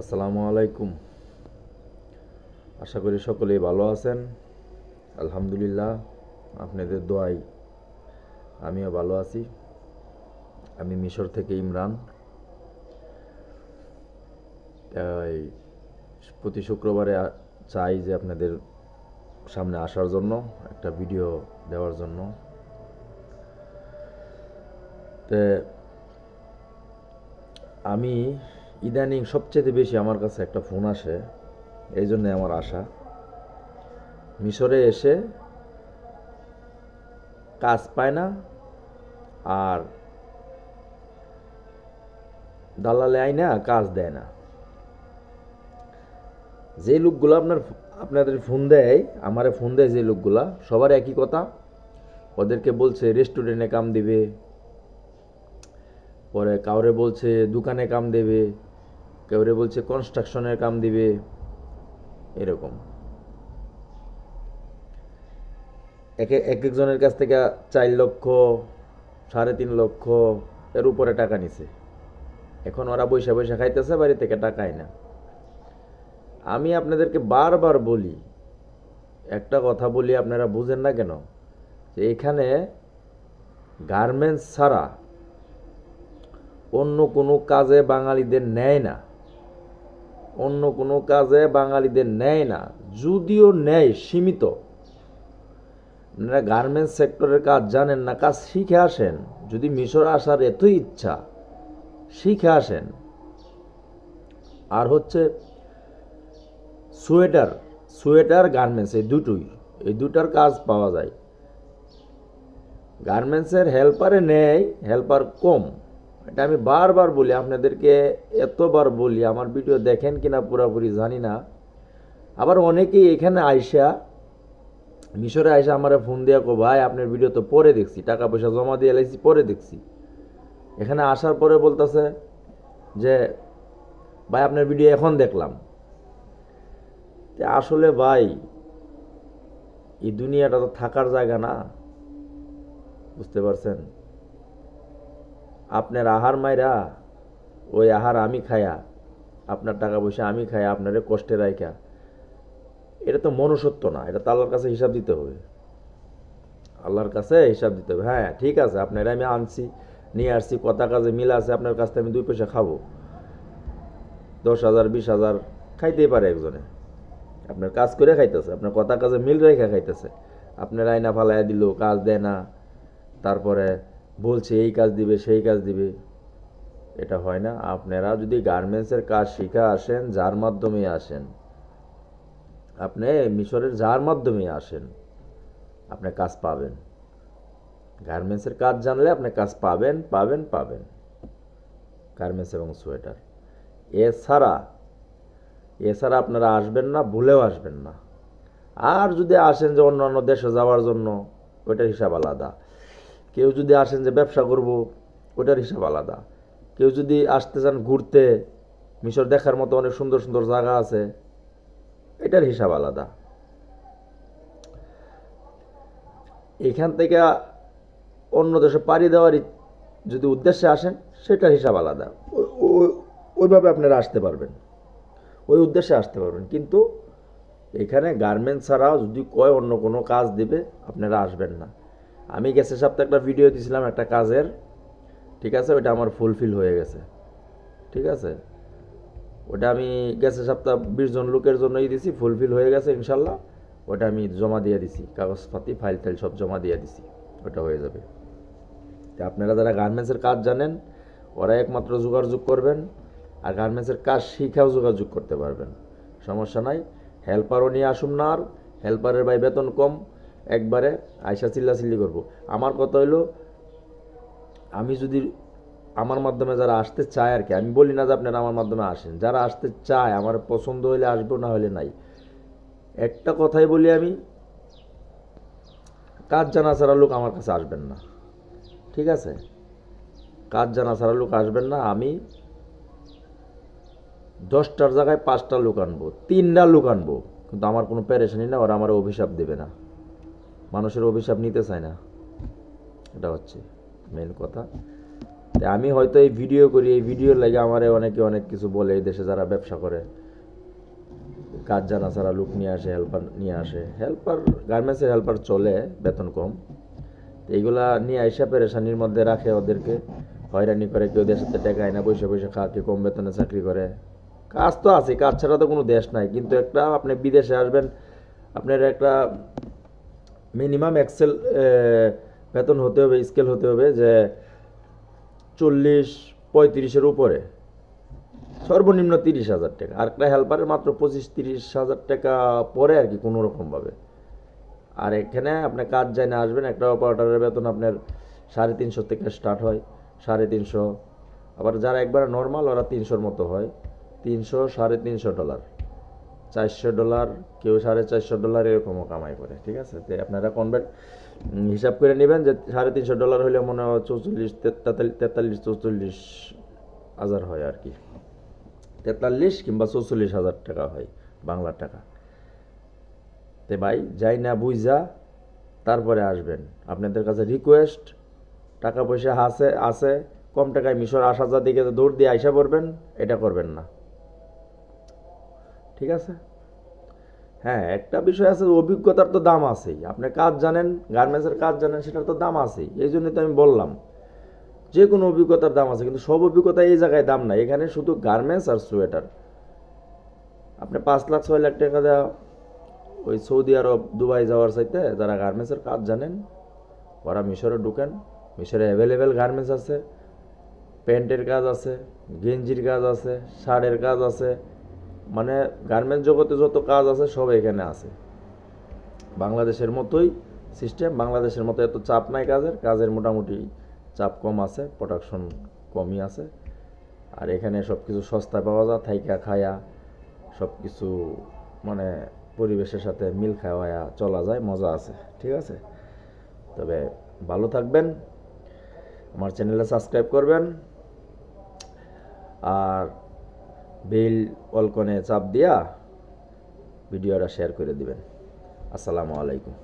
আসসালামু আলাইকুম। আশা করি সকলেই ভালো আছেন। আলহামদুলিল্লাহ, আপনাদের দোয়ায় আমিও ভালো আছি। আমি মিশর থেকে ইমরান। তাই প্রতি শুক্রবারে চাই যে আপনাদের সামনে আসার জন্য, একটা ভিডিও দেওয়ার জন্য। তে আমি ইদানিং সবচেয়ে বেশি আমার কাছে একটা ফোন আসে, এই জন্যে আমার আশা। মিশরে এসে কাজ পায় না, আর দালালে আইনা কাজ দেয় না। যে লোকগুলো আপনাদের ফোন দেয়, আমারে ফোন দেয় যে লোকগুলা, সবার একই কথা। ওদেরকে বলছে রেস্টুরেন্টে কাম দিবে, পরে কাউরে বলছে দোকানে কাম দেবে, কাউরে বলছে কনস্ট্রাকশনের কাম দিবে, এরকম এক একজনের কাছ থেকে 4 লক্ষ 3.5 লক্ষ এর উপরে টাকা নিছে। এখন ওরা বৈশা বৈশা খাইতেছে, বাড়ি থেকে টাকাই না। আমি আপনাদেরকে বারবার বলি, একটা কথা বলি, আপনারা বুঝেন না কেন, যে এখানে গার্মেন্টস ছাড়া অন্য কোনো কাজে বাঙালিদের নেয় না। অন্য কোনো কাজে বাঙালিদের নেয় না, যদিও নেয় সীমিত। আপনারা গার্মেন্টস সেক্টরের কাজ জানেন না, কাজ শিখে আসেন। যদি মিশর আসার এতই ইচ্ছা, শিখে আসেন। আর হচ্ছে সোয়েটার গার্মেন্টস, এই দুটার কাজ পাওয়া যায়। গার্মেন্টসের হেল্পারে নেয়, হেল্পার কম। এটা আমি বারবার বলি আপনাদেরকে, এতবার বলি। আমার ভিডিও দেখেন কিনা পুরোপুরি জানি না। আবার অনেকেই এখানে মিশরে আইসা আমার ফোন দিয়ে কো, ভাই আপনার ভিডিও তো পরে দেখছি, টাকা পয়সা জমা দিয়ে লাইছি, পরে দেখছি। এখানে আসার পরে বলতেছে যে ভাই আপনার ভিডিও এখন দেখলাম। আসলে ভাই, এই দুনিয়াটা তো থাকার জায়গা না, বুঝতে পারছেন? আপনার আহার মাইরা ওই আহার আমি খায়া, আপনার টাকা পয়সা আমি খায়া, আপনারে কষ্টে রাইখা, এটা তো মনুষ্যত্ব না। এটা তো আল্লাহর কাছে হিসাব দিতে হবে। আল্লাহর কাছে হিসাব দিতে হবে। হ্যাঁ ঠিক আছে, আপনারা আমি আনছি, নিয়ে আসছি, কথা কাজে মিল আছে, আপনার কাছ থেকে আমি 2 পয়সা খাবো, 10,000 20,000 খাইতেই পারে একজনে। আপনার কাজ করে খাইতেছে, আপনার কথা কাজে মিল রেখা খাইতেছে। আপনার আয়না ফালাইয়া দিল, কাজ দেয় না, তারপরে বলছে এই কাজ দিবে সেই কাজ দিবে। এটা হয় না। আপনারা যদি গার্মেন্টসের কাজ শিখে আসেন, যার মাধ্যমে আসেন, আপনি মিশরের যার মাধ্যমে আসেন, আপনি কাজ পাবেন। গার্মেন্টসের কাজ জানলে আপনি কাজ পাবেন পাবেন পাবেন, গার্মেন্টস এবং সোয়েটার। এছাড়া আপনারা আসবেন না, ভুলেও আসবেন না। আর যদি আসেন যে অন্য অন্য দেশে যাওয়ার জন্য, ওইটার হিসাব আলাদা। কেউ যদি আসেন যে ব্যবসা করব, ওইটার হিসাব আলাদা। কেউ যদি আসতে চান ঘুরতে, মিশর দেখার মতো অনেক সুন্দর সুন্দর জায়গা আছে, এটার হিসাব আলাদা। এখান থেকে অন্য দেশে পাড়ি দেওয়ার যদি উদ্দেশ্যে আসেন, সেটার হিসাব আলাদা। ওইভাবে আপনারা আসতে পারবেন, ওই উদ্দেশ্যে আসতে পারবেন। কিন্তু এখানে গার্মেন্টস ছাড়াও যদি কয় অন্য কোনো কাজ দিবে, আপনারা আসবেন না। আমি গেছে সপ্তাহে একটা ভিডিও দিয়েছিলাম একটা কাজের, ঠিক আছে, ওইটা আমার ফুলফিল হয়ে গেছে। ঠিক আছে, ওটা আমি গেছে সপ্তাহ 20 জন লোকের জন্যই দিছি, ফুলফিল হয়ে গেছে ইনশাল্লাহ। ওটা আমি জমা দিয়ে দিছি, কাগজপাতি ফাইল টাইল সব জমা দিয়ে দিছি, ওটা হয়ে যাবে। তো আপনারা যারা গার্মেন্টসের কাজ জানেন, ওরা একমাত্র যোগাযোগ করবেন। আর গার্মেন্টসের কাজ শিখাও যোগাযোগ করতে পারবেন, সমস্যা নাই। হেল্পারও নিয়ে আসুন না, আর হেল্পারের ভাই বেতন কম, একবারে আইসা চিল্লাচিল্লি করবো। আমার কথা হইলো, আমি যদি আমার মাধ্যমে যারা আসতে চায় আর কি, আমি বলি না যে আপনারা আমার মাধ্যমে আসেন, যারা আসতে চায়, আমার পছন্দ হইলে আসবো, না হলে নাই। একটা কথাই বলি আমি, কাজ জানা ছাড়া লোক আমার কাছে আসবেন না, ঠিক আছে? কাজ জানা ছাড়া লোক আসবেন না। আমি 10টার জায়গায় 5টা লোক আনবো, 3টা লোক আনবো, কিন্তু আমার কোনো প্যারেশানি না। ওরা আমার অভিশাপ দেবে না, মানুষের অভিশাপ নিতে চায় না। এটা হচ্ছে মেন কথা। তো আমি হয়তো এই ভিডিও করি, এই ভিডিওর লাগে আমারে অনেকে অনেক কিছু বলে, এই দেশে যারা ব্যবসা করে কাজ জানা ছাড়া লোক নিয়ে আসে, হেল্পার নিয়ে আসে, হেল্পার গার্মেন্টসের হেল্পার চলে, বেতন কম, তো এইগুলা নিয়ে আইসা পেরেশানির মধ্যে রাখে, ওদেরকে হয়রানি করে, কেউ দেশের সাথে টাকা আয় না, বসে বসে খা, কেউ কম বেতনে চাকরি করে। কাজ তো আছে, কাজ ছাড়া তো কোনো দেশ নাই, কিন্তু একটা আপনি বিদেশে আসবেন, আপনার একটা মিনিমাম এক্সেল বেতন হতে হবে, স্কেল হতে হবে যে 40-35-এর উপরে, সর্বনিম্ন 30,000 টাকা। আর একটা হেল্পারের মাত্র 25-30,000 টাকা পরে আর কি, কোনো রকমভাবে। আর এখানে আপনি কাজ যায় না আসবেন, একটা অপারেটরের বেতন আপনার 350 থেকে স্টার্ট হয়, 350। আবার যারা একবার নর্মাল ওরা 300-র মতো হয়, 300, $350, $400, কেউ $450 এরকমও কামাই করে। ঠিক আছে, তো আপনারা হিসাব করে নেবেন যে $350 হলে মনে হয় 43-44 হয় আর কি, 43 কিংবা 44,000 টাকা হয় বাংলার টাকা। তে ভাই যাই না বুঝা তারপরে আসবেন। আপনাদের কাছে রিকোয়েস্ট, টাকা পয়সা আছে কম টাকায় মিশর আসা, যা দিকে দৌড় দিয়ে আইসা পড়বেন, এটা করবেন না। ঠিক আছে, হ্যাঁ একটা বিষয় আছে, অভিজ্ঞতার তো দাম আছেই। আপনি কাজ জানেন, গার্মেন্টসের কাজ জানেন, সেটার তো দাম আছেই। এই জন্যই তো আমি বললাম যে কোনো অভিজ্ঞতার দাম আছে, কিন্তু সব অভিজ্ঞতা এই জায়গায় দাম নাই। এখানে শুধু গার্মেন্টস আর সোয়েটার। আপনি 5 লাখ 6 লাখ টাকা দেওয়া ওই সৌদি আরব, দুবাই যাওয়ার চাইতে যারা গার্মেন্টসের কাজ জানেন ওরা মিশরে ঢুকেন। মিশরে অ্যাভেলেবেল গার্মেন্টস আছে, প্যান্টের কাজ আছে, গেঞ্জির কাজ আছে, শার্টের কাজ আছে, মানে গার্মেন্টস জগতে যত কাজ আছে সব এখানে আছে। বাংলাদেশের মতোই সিস্টেম, বাংলাদেশের মতো এত চাপ নাই, কাজের মোটামুটি চাপ কম আছে, প্রোডাকশন কমই আছে। আর এখানে সব কিছু সস্তায় পাওয়া যায়, থাইকা খায়া সব কিছু মানে পরিবেশের সাথে মিল খাওয়া চলা যায়, মজা আছে। ঠিক আছে, তবে ভালো থাকবেন, আমার চ্যানেলে সাবস্ক্রাইব করবেন, আর বেল অলকনে চাপ দিয়া ভিডিওটা শেয়ার করে দিবেন। আসসালামু আলাইকুম।